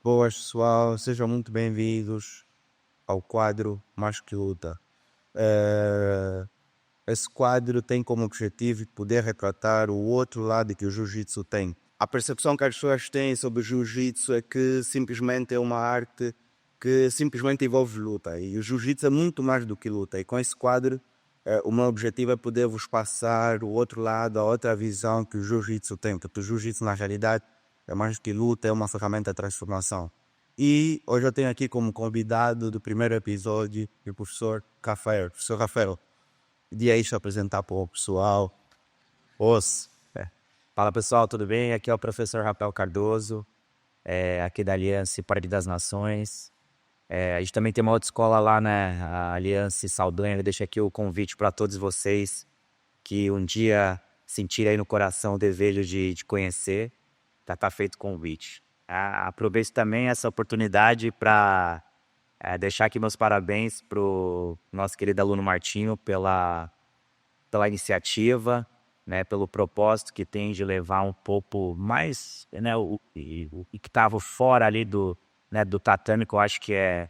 Boas, pessoal, sejam muito bem-vindos ao quadro Mais que Luta. Esse quadro tem como objetivo poder retratar o outro lado que o Jiu-Jitsu tem. A percepção que as pessoas têm sobre o Jiu-Jitsu é que simplesmente é uma arte que simplesmente envolve luta. E o Jiu-Jitsu é muito mais do que luta. E com esse quadro, o meu objetivo é poder vos passar o outro lado, a outra visão que o Jiu-Jitsu tem. Porque o Jiu-Jitsu, na realidade, é mais do que luta, é uma ferramenta de transformação. E hoje eu tenho aqui como convidado do primeiro episódio o professor Rafael. Professor Rafael, de aí se apresentar para o pessoal. Os. Fala pessoal, tudo bem? Aqui é o professor Rafael Cardoso, aqui da Aliança Parque das Nações. A gente também tem uma outra escola lá, né? A Aliança Saldanha. Eu deixo aqui o convite para todos vocês que um dia sentirem aí no coração o desejo de conhecer, tá feito o convite. Aproveito também essa oportunidade para deixar aqui meus parabéns para o nosso querido aluno Martinho pela iniciativa, né, pelo propósito que tem de levar um pouco mais, né, o que estava fora ali do tatame, que eu acho que é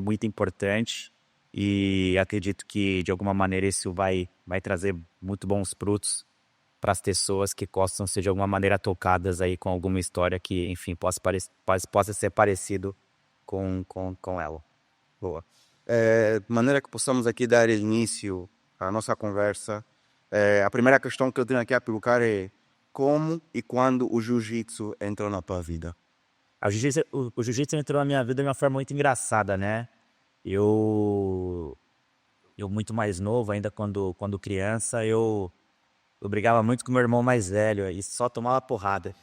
muito importante, e acredito que de alguma maneira isso vai trazer muito bons frutos para as pessoas que possam ser de alguma maneira tocadas aí com alguma história que, enfim, possa ser parecido com ela. Boa. De maneira que possamos aqui dar início à nossa conversa, a primeira questão que eu tenho aqui a colocar é como e quando o Jiu-Jitsu entrou na tua vida? O jiu-jitsu entrou na minha vida de uma forma muito engraçada, né? Eu muito mais novo, ainda quando criança, eu brigava muito com meu irmão mais velho e só tomava porrada.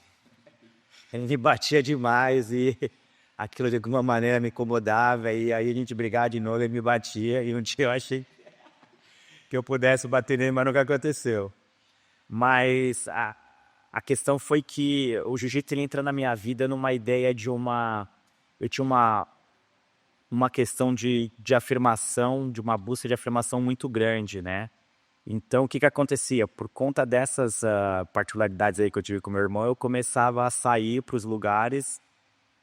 Ele me batia demais e aquilo de alguma maneira me incomodava, e aí a gente brigava de novo, ele me batia, e um dia eu achei que eu pudesse bater nele, mas nunca aconteceu. Mas a questão foi que o jiu-jitsu entra na minha vida numa ideia de eu tinha uma questão de afirmação, de uma busca de afirmação muito grande, né? Então, o que acontecia? Por conta dessas particularidades aí que eu tive com meu irmão, eu começava a sair para os lugares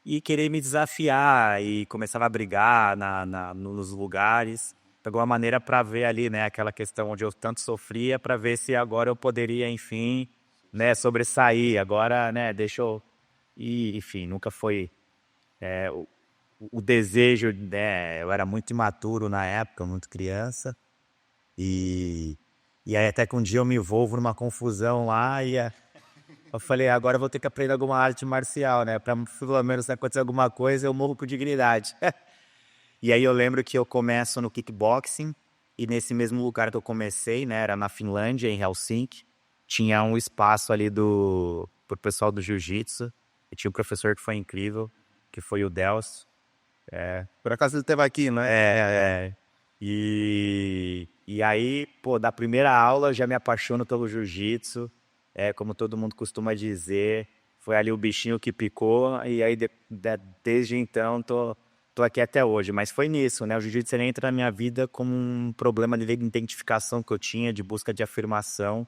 e querer me desafiar, e começava a brigar nos lugares, de alguma maneira para ver ali, né, aquela questão onde eu tanto sofria, para ver se agora eu poderia, enfim, né, sobressair. Agora, né, deixa eu... E, enfim, nunca foi o desejo, né, eu era muito imaturo na época, muito criança, e aí até que um dia eu me envolvo numa confusão lá e eu falei, agora eu vou ter que aprender alguma arte marcial, né? Pra pelo menos se acontecer alguma coisa, eu morro com dignidade. E aí eu lembro que eu começo no kickboxing, e nesse mesmo lugar que eu comecei, né? Era na Finlândia, em Helsinki. Tinha um espaço ali pro pessoal do jiu-jitsu. E tinha um professor que foi incrível, que foi o Delcio. Por acaso ele esteve aqui, não é? E aí, pô, da primeira aula eu já me apaixono pelo jiu-jitsu. Como todo mundo costuma dizer, foi ali o bichinho que picou, e aí desde então tô aqui até hoje. Mas foi nisso, né? O jiu-jitsu entra na minha vida como um problema de identificação que eu tinha, de busca de afirmação.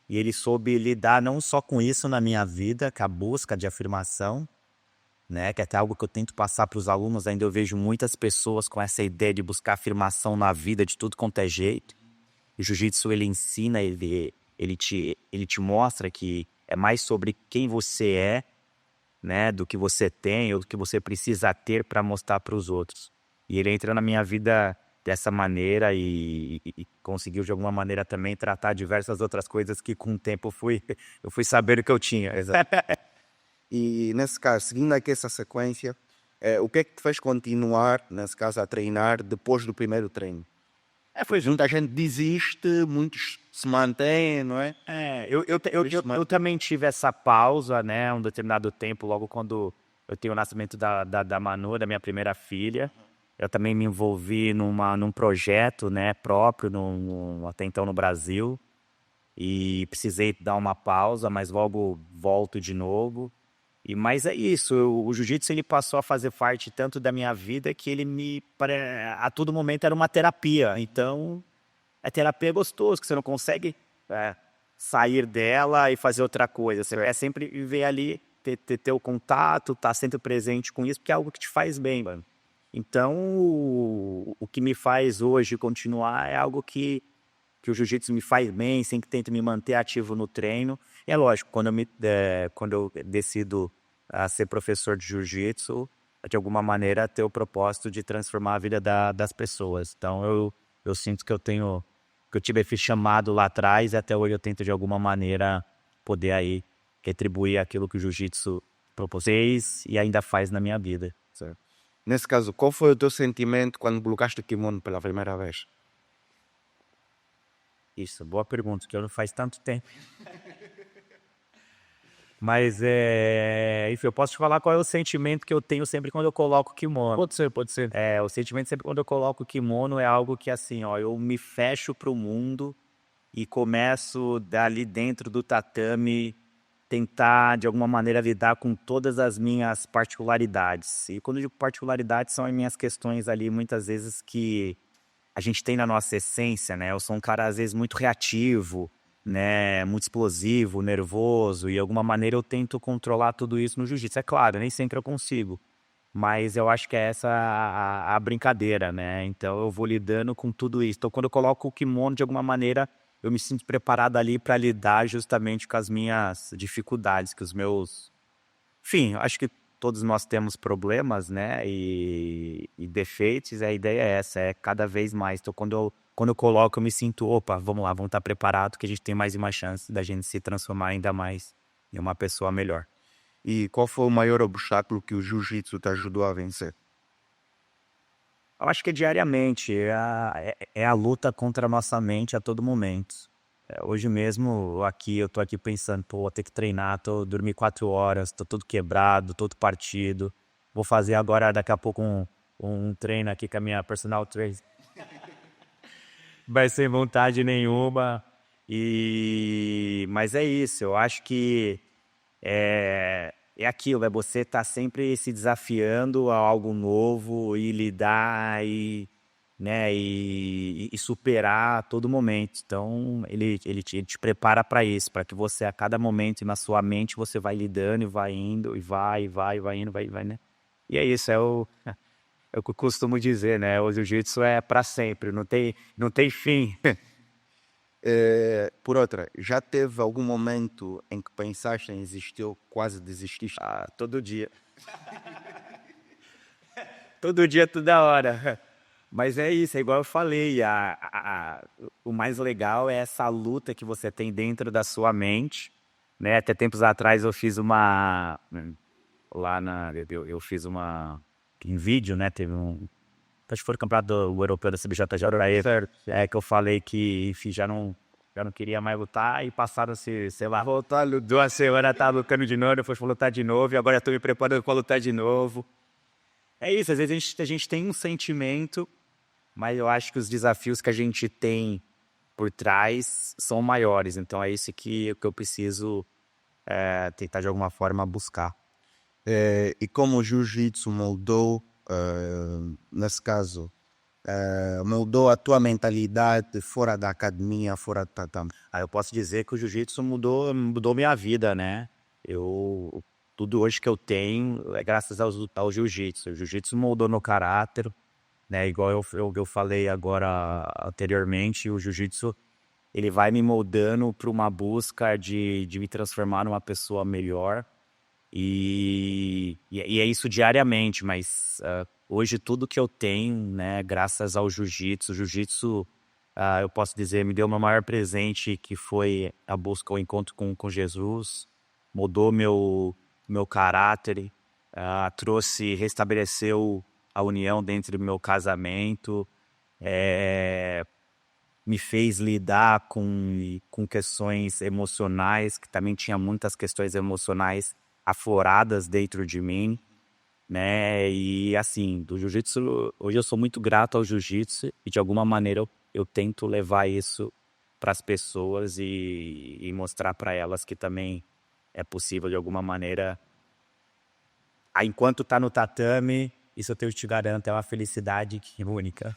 E ele soube lidar não só com isso na minha vida, com a busca de afirmação, né? Que é até algo que eu tento passar para os alunos. Ainda eu vejo muitas pessoas com essa ideia de buscar afirmação na vida de tudo quanto é jeito. O jiu-jitsu, ele ensina, ele te mostra que é mais sobre quem você é, né, do que você tem ou do que você precisa ter para mostrar para os outros. E ele entra na minha vida dessa maneira e conseguiu de alguma maneira também tratar diversas outras coisas que com o tempo eu fui saber o que eu tinha. E nesse caso, seguindo aqui essa sequência, o que é que te fez continuar, nesse caso, a treinar depois do primeiro treino? Foi junto, a gente desiste, muitos se mantêm, não é? Eu também tive essa pausa, né, um determinado tempo, logo quando eu tenho o nascimento da Manu, da minha primeira filha. Eu também me envolvi num projeto, né, próprio, até então no Brasil, e precisei dar uma pausa, mas logo volto de novo. Mas é isso, o jiu-jitsu ele passou a fazer parte tanto da minha vida que ele a todo momento era uma terapia. Então, a terapia é gostoso, que você não consegue sair dela e fazer outra coisa. Você sempre viver ali ter o contato, estar sempre presente com isso, porque é algo que te faz bem, mano. Então, o que me faz hoje continuar é algo que o jiu-jitsu me faz bem, sempre tento me manter ativo no treino. E é lógico, quando eu decido a ser professor de jiu-jitsu, de alguma maneira ter o propósito de transformar a vida das pessoas. Então, eu sinto que que eu tive esse chamado lá atrás e até hoje eu tento de alguma maneira poder aí retribuir aquilo que o jiu-jitsu propôs e ainda faz na minha vida. Certo. Nesse caso, qual foi o teu sentimento quando colocaste o kimono pela primeira vez? Isso, boa pergunta, que eu não faz tanto tempo. Mas, enfim, eu posso te falar qual é o sentimento que eu tenho sempre quando eu coloco o kimono. Pode ser, pode ser. O sentimento sempre quando eu coloco o kimono é algo que, assim, ó, eu me fecho pro mundo e começo dali dentro do tatame tentar, de alguma maneira, lidar com todas as minhas particularidades. E quando eu digo particularidades, são as minhas questões ali, muitas vezes, que a gente tem na nossa essência, né? Eu sou um cara, às vezes, muito reativo, né? Muito explosivo, nervoso, e de alguma maneira eu tento controlar tudo isso no jiu-jitsu. É claro, nem sempre eu consigo, mas eu acho que é essa a brincadeira, né? Então eu vou lidando com tudo isso. Então quando eu coloco o kimono, de alguma maneira, eu me sinto preparado ali para lidar justamente com as minhas dificuldades, com os meus... Enfim, acho que todos nós temos problemas, né? E defeitos, a ideia é essa, é cada vez mais. Então quando eu coloco, eu me sinto, opa, vamos lá, vamos estar preparado, que a gente tem mais uma chance da gente se transformar ainda mais em uma pessoa melhor. E qual foi o maior obstáculo que o jiu-jitsu te ajudou a vencer? Eu acho que é diariamente, é a luta contra a nossa mente a todo momento. Hoje mesmo, eu tô aqui pensando, pô, vou ter que treinar, dormir 4 horas, tô todo quebrado, todo partido. Vou fazer agora, daqui a pouco, um treino aqui com a minha personal trainer. Vai sem vontade nenhuma. Mas é isso, eu acho que é aquilo, é você estar sempre se desafiando a algo novo e lidar né, e superar a todo momento. Então, ele te prepara para isso, para que você, a cada momento, na sua mente, você vai lidando e vai indo, e vai indo, vai, né? E é isso, é o que eu costumo dizer, né? O jiu-jitsu é para sempre, não tem fim. Por outra, já teve algum momento em que pensaste em desistir ou quase desististe? Todo dia. Todo dia, toda hora. Mas é isso, é igual eu falei, o mais legal é essa luta que você tem dentro da sua mente, né? Até tempos atrás eu fiz eu fiz em vídeo, né? Teve acho que foi o campeonato europeu da CBJJ, Certo. que eu falei que, enfim, já não queria mais lutar e passaram-se, sei lá, 2 semanas, tava lutando de novo, depois vou lutar de novo e agora estou me preparando para lutar de novo. É isso, às vezes a gente tem um sentimento, mas eu acho que os desafios que a gente tem por trás são maiores. Então é isso que eu preciso tentar de alguma forma buscar. E como o jiu-jitsu moldou, nesse caso, moldou a tua mentalidade fora da academia, fora do tatame? Eu posso dizer que o jiu-jitsu mudou minha vida, né? Tudo hoje que eu tenho é graças ao jiu-jitsu. O jiu-jitsu moldou meu caráter, né? Igual eu falei agora anteriormente, o jiu-jitsu ele vai me moldando para uma busca de me transformar numa pessoa melhor. E é isso diariamente, mas hoje tudo que eu tenho, né, graças ao jiu-jitsu, eu posso dizer, me deu o meu maior presente, que foi a busca, o encontro com Jesus, mudou meu caráter, restabeleceu a união dentro do meu casamento, me fez lidar com questões emocionais, que também tinha muitas questões emocionais afloradas dentro de mim, né? E assim, do jiu-jitsu, hoje eu sou muito grato ao jiu-jitsu e de alguma maneira eu tento levar isso para as pessoas e mostrar para elas que também é possível de alguma maneira. Enquanto tá no tatame, isso eu te garanto, é uma felicidade única.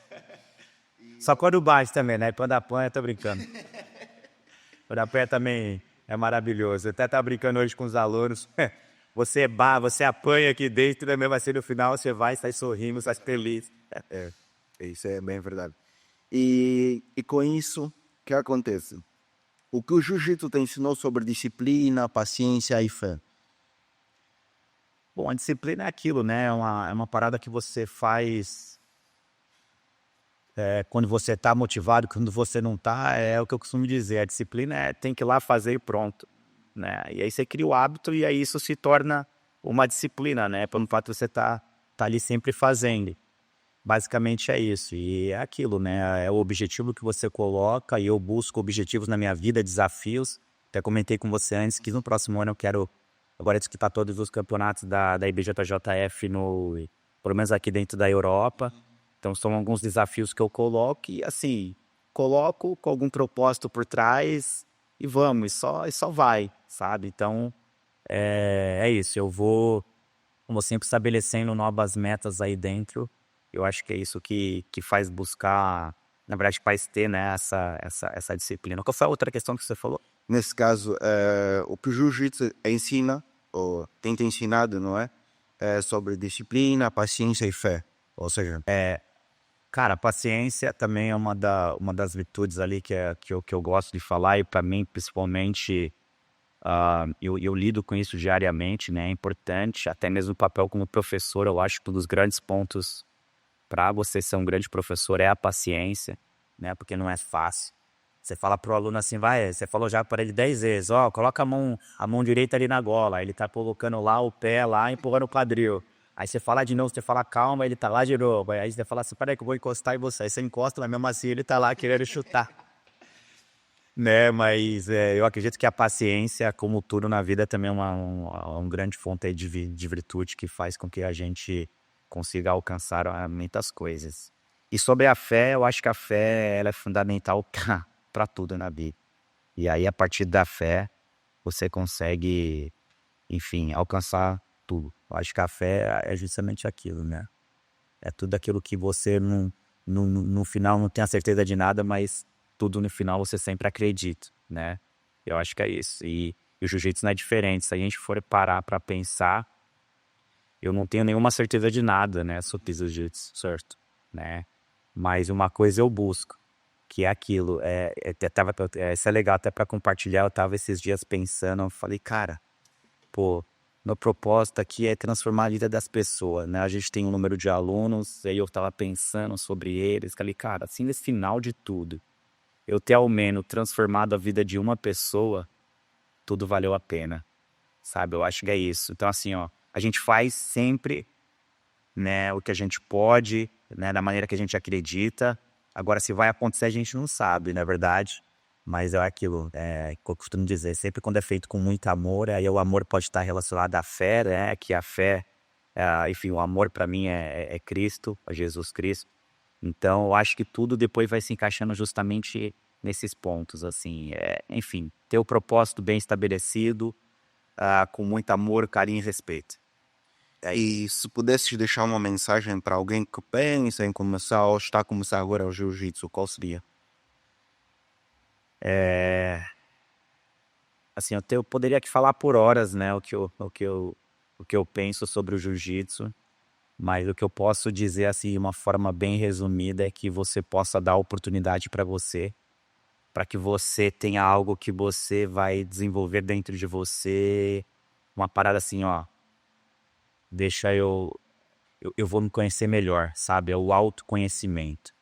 Só quando bate também, né? Quando apanha, tô brincando. Quando apanha também é maravilhoso. Eu até tava brincando hoje com os alunos. você apanha aqui dentro, né? Mesmo assim no final você vai, sai sorrindo, sai feliz. Isso é bem verdade. E com isso, o que acontece? O que o jiu-jitsu te ensinou sobre disciplina, paciência e fé? Bom, a disciplina é aquilo, né? É uma parada que você faz quando você está motivado, quando você não está, é o que eu costumo dizer. A disciplina tem que ir lá fazer e pronto, né? E aí você cria o hábito e aí isso se torna uma disciplina, né? Pelo fato de você tá ali sempre fazendo. Basicamente é isso. E é aquilo, né? É o objetivo que você coloca e eu busco objetivos na minha vida, desafios. Até comentei com você antes que no próximo ano eu quero agora disputar todos os campeonatos da IBJJF, pelo menos aqui dentro da Europa. Então são alguns desafios que eu coloco e assim, coloco com algum propósito por trás e vamos, e só vai, sabe? Então é isso, eu vou, como sempre, estabelecendo novas metas aí dentro. Eu acho que é isso que faz buscar, na verdade, faz ter, né, essa disciplina. Qual foi a outra questão que você falou? Nesse caso, o que o jiu-jitsu ensina, ou tenta ensinado, não é? É sobre disciplina, paciência e fé. Ou seja, Cara, a paciência também é uma das virtudes ali que eu gosto de falar, e para mim, principalmente, eu lido com isso diariamente, né? É importante, até mesmo o papel como professor, eu acho que um dos grandes pontos para você ser um grande professor é a paciência, né? Porque não é fácil. Você fala pro aluno assim, você falou já para ele 10 vezes, ó, coloca a mão direita ali na gola, ele tá colocando lá o pé lá, empurrando o quadril. Aí você fala de novo, você fala calma, ele tá lá de novo. Aí você fala assim, peraí que eu vou encostar em você. Aí você encosta, mas mesmo assim ele tá lá querendo chutar. Né, mas eu acredito que a paciência, como tudo na vida, também é um grande fonte aí de virtude que faz com que a gente consiga alcançar muitas coisas. E sobre a fé, eu acho que a fé ela é fundamental para tudo na vida. E aí, a partir da fé, você consegue, enfim, alcançar tudo. Eu acho que a fé é justamente aquilo, né? É tudo aquilo que você no final não tem a certeza de nada, mas tudo no final você sempre acredita, né? Eu acho que é isso. E o jiu-jitsu não é diferente. Se a gente for parar para pensar, eu não tenho nenhuma certeza de nada, né? Sobre jiu-jitsu, certo? Né? Mas uma coisa eu busco, que é aquilo. Isso é legal até para compartilhar. Eu tava esses dias pensando, eu falei, cara, pô, meu propósito aqui é transformar a vida das pessoas, né? A gente tem um número de alunos, aí eu tava pensando sobre eles, falei, cara, assim, nesse final de tudo, eu ter ao menos transformado a vida de uma pessoa, tudo valeu a pena, sabe? Eu acho que é isso. Então, assim, ó, a gente faz sempre, né, o que a gente pode, né, da maneira que a gente acredita. Agora, se vai acontecer, a gente não sabe, não é verdade? Mas é aquilo, que eu costumo dizer, sempre quando é feito com muito amor, aí o amor pode estar relacionado à fé, né? Que a fé, enfim, o amor para mim é Cristo, é Jesus Cristo. Então, eu acho que tudo depois vai se encaixando justamente nesses pontos, assim. Enfim, ter o propósito bem estabelecido, com muito amor, carinho e respeito. e se pudesses deixar uma mensagem para alguém que pensa em começar ou está a começar agora o jiu-jitsu, qual seria? Assim, eu poderia aqui falar por horas, né, o que eu penso sobre o jiu-jitsu, mas o que eu posso dizer, assim, de uma forma bem resumida, é que você possa dar oportunidade para que você tenha algo que você vai desenvolver dentro de você, uma parada assim, ó, deixa eu vou me conhecer melhor, sabe? É o autoconhecimento.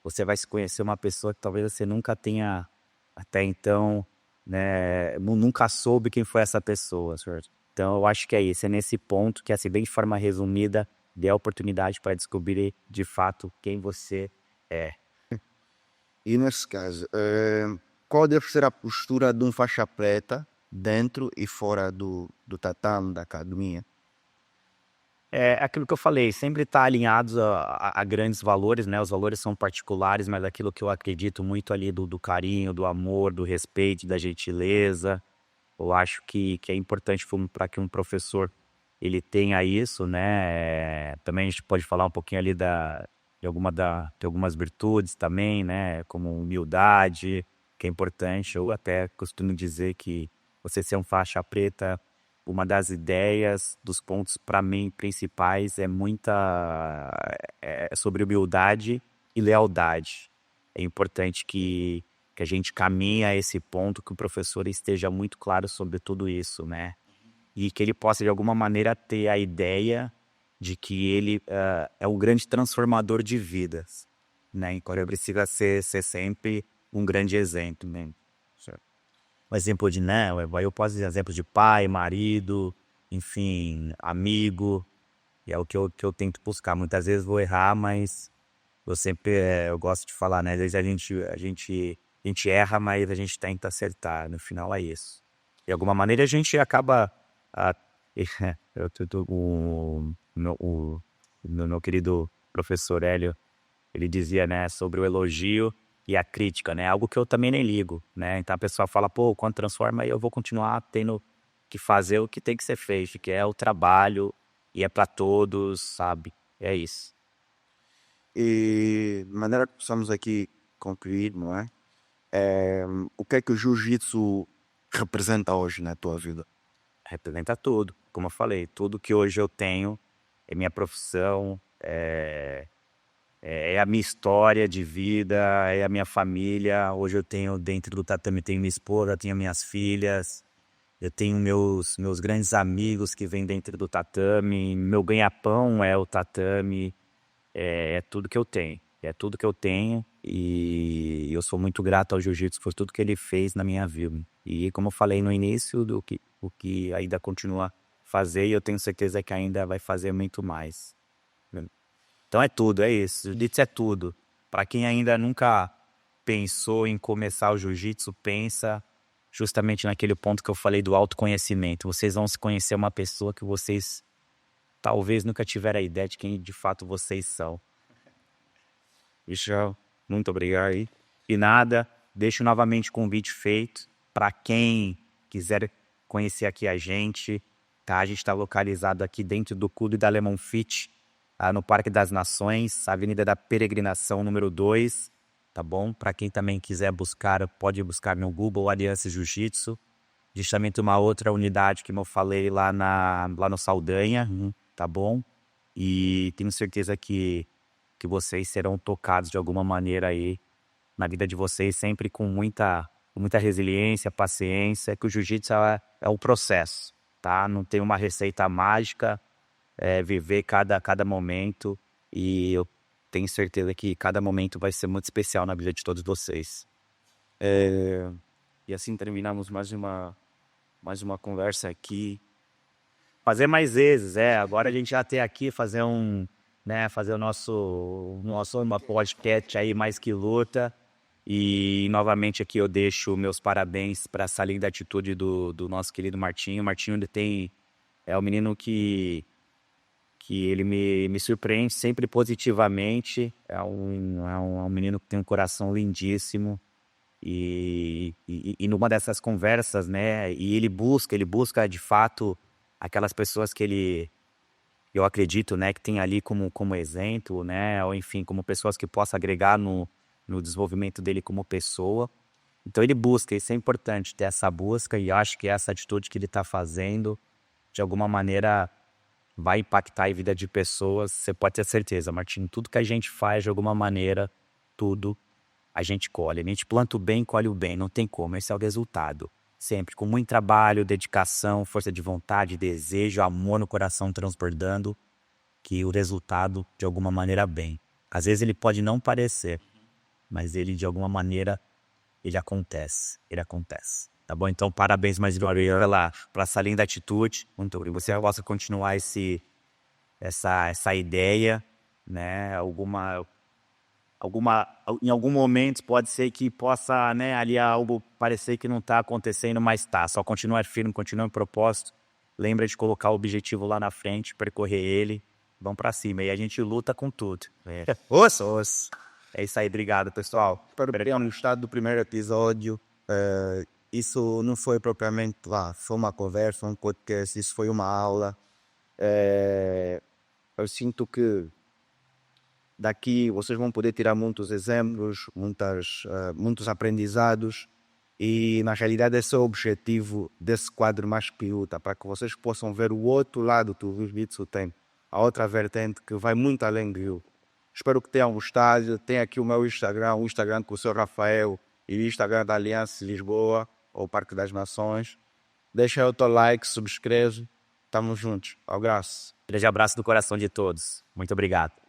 Você vai se conhecer uma pessoa que talvez você nunca tenha até então, né, nunca soube quem foi essa pessoa, certo? Então eu acho que é isso, é nesse ponto que, assim, bem de forma resumida, dê a oportunidade para descobrir de fato quem você é. E nesse caso, qual deve ser a postura de um faixa preta dentro e fora do tatame, da academia? É aquilo que eu falei, sempre estar alinhados a grandes valores, né? Os valores são particulares, mas aquilo que eu acredito muito ali do carinho, do amor, do respeito, da gentileza. Eu acho que é importante para que um professor ele tenha isso, né? Também a gente pode falar um pouquinho ali de algumas virtudes também, né? Como humildade, que é importante. Eu até costumo dizer que você ser um faixa preta uma das ideias, dos pontos para mim principais é sobre humildade e lealdade. É importante que a gente caminhe a esse ponto, que o professor esteja muito claro sobre tudo isso, né? E que ele possa de alguma maneira ter a ideia de que ele é um grande transformador de vidas, né? Então ele precisa ser sempre um grande exemplo, né? Um exemplo de, né? Eu posso dizer exemplo de pai, marido, enfim, amigo. E é o que eu tento buscar. Muitas vezes vou errar, mas eu sempre eu gosto de falar, né? Às vezes a gente erra, mas a gente tenta acertar. No final é isso. De alguma maneira a gente acaba. ah, o meu querido professor Hélio, ele dizia, né, sobre o elogio e a crítica, né? Algo que eu também nem ligo, né? Então a pessoa fala, pô, quando transforma, eu vou continuar tendo que fazer o que tem que ser feito, que é o trabalho e é para todos, sabe? É isso. E de maneira que possamos aqui concluir, não é? O que é que o jiu-jitsu representa hoje na tua vida? Representa tudo, como eu falei, tudo que hoje eu tenho é minha profissão, é a minha história de vida, é a minha família. Hoje eu tenho dentro do tatame, tenho minha esposa, tenho minhas filhas, eu tenho meus grandes amigos que vêm dentro do tatame, meu ganha-pão é o tatame, é tudo que eu tenho. É tudo que eu tenho e eu sou muito grato ao jiu-jitsu por tudo que ele fez na minha vida. E como eu falei no início, o que ainda continua a fazer e eu tenho certeza que ainda vai fazer muito mais. Então é tudo, é isso. Jiu-jitsu é tudo. Para quem ainda nunca pensou em começar o jiu-jitsu, pensa justamente naquele ponto que eu falei do autoconhecimento. Vocês vão se conhecer uma pessoa que vocês talvez nunca tiveram a ideia de quem de fato vocês são. Michel, muito obrigado aí. E nada, deixo novamente o convite feito para quem quiser conhecer aqui a gente, tá? A gente está localizado aqui dentro do Clube da Lemon Fit, no Parque das Nações, Avenida da Peregrinação, número 2, tá bom? Para quem também quiser buscar, pode buscar no Google Aliança Jiu-Jitsu. A gente também tem uma outra unidade, que eu falei, lá no Saldanha, tá bom? E tenho certeza que vocês serão tocados de alguma maneira aí na vida de vocês, sempre com muita resiliência, paciência, que o jiu-jitsu é um processo, tá? Não tem uma receita mágica, é viver cada momento e eu tenho certeza que cada momento vai ser muito especial na vida de todos vocês. E assim terminamos mais uma conversa aqui. Fazer mais vezes, agora a gente já tem aqui, fazer fazer o nosso uma podcast aí, Mais Que Luta. E novamente aqui eu deixo meus parabéns para essa linda atitude do nosso querido Martinho. O Martinho, é um menino que ele me surpreende sempre positivamente. É um menino que tem um coração lindíssimo. E numa dessas conversas, né, e ele busca de fato aquelas pessoas que eu acredito, né, que tem ali como exemplo, né, ou enfim, como pessoas que possam agregar no desenvolvimento dele como pessoa. Então ele busca, isso é importante, ter essa busca, e acho que essa atitude que ele está fazendo, de alguma maneira, vai impactar a vida de pessoas. Você pode ter certeza, Martinho, tudo que a gente faz, de alguma maneira, tudo a gente colhe. A gente planta o bem, colhe o bem, não tem como, esse é o resultado. Sempre, com muito trabalho, dedicação, força de vontade, desejo, amor no coração transbordando, que o resultado, de alguma maneira, vem. Às vezes ele pode não parecer, mas ele, de alguma maneira, ele acontece. Tá bom? Então, parabéns mais uma vez pela essa linda atitude. Muito obrigado. Você possa continuar essa ideia, né? Em algum momento pode ser que possa, né, ali algo parecer que não está acontecendo, mas tá. Só continuar firme, continuar em propósito. Lembra de colocar o objetivo lá na frente, percorrer ele. Vamos para cima. E a gente luta com tudo. Osso! É isso aí. Obrigado, pessoal. Espero que tenham gostado do primeiro episódio. Isso não foi propriamente foi uma conversa, um podcast, isso foi uma aula. Eu sinto que daqui vocês vão poder tirar muitos exemplos, muitos aprendizados, E na realidade esse é o objetivo desse quadro mais piuta, para que vocês possam ver o outro lado que o jiu-jitsu tem, a outra vertente que vai muito além do Rio. Espero que tenham gostado. Tem aqui o meu Instagram, o Instagram com o seu Rafael e o Instagram da Aliança Lisboa, ou Parque das Nações. Deixa aí o teu like, subscreve. Tamo juntos. Abraço. Grande abraço do coração de todos. Muito obrigado.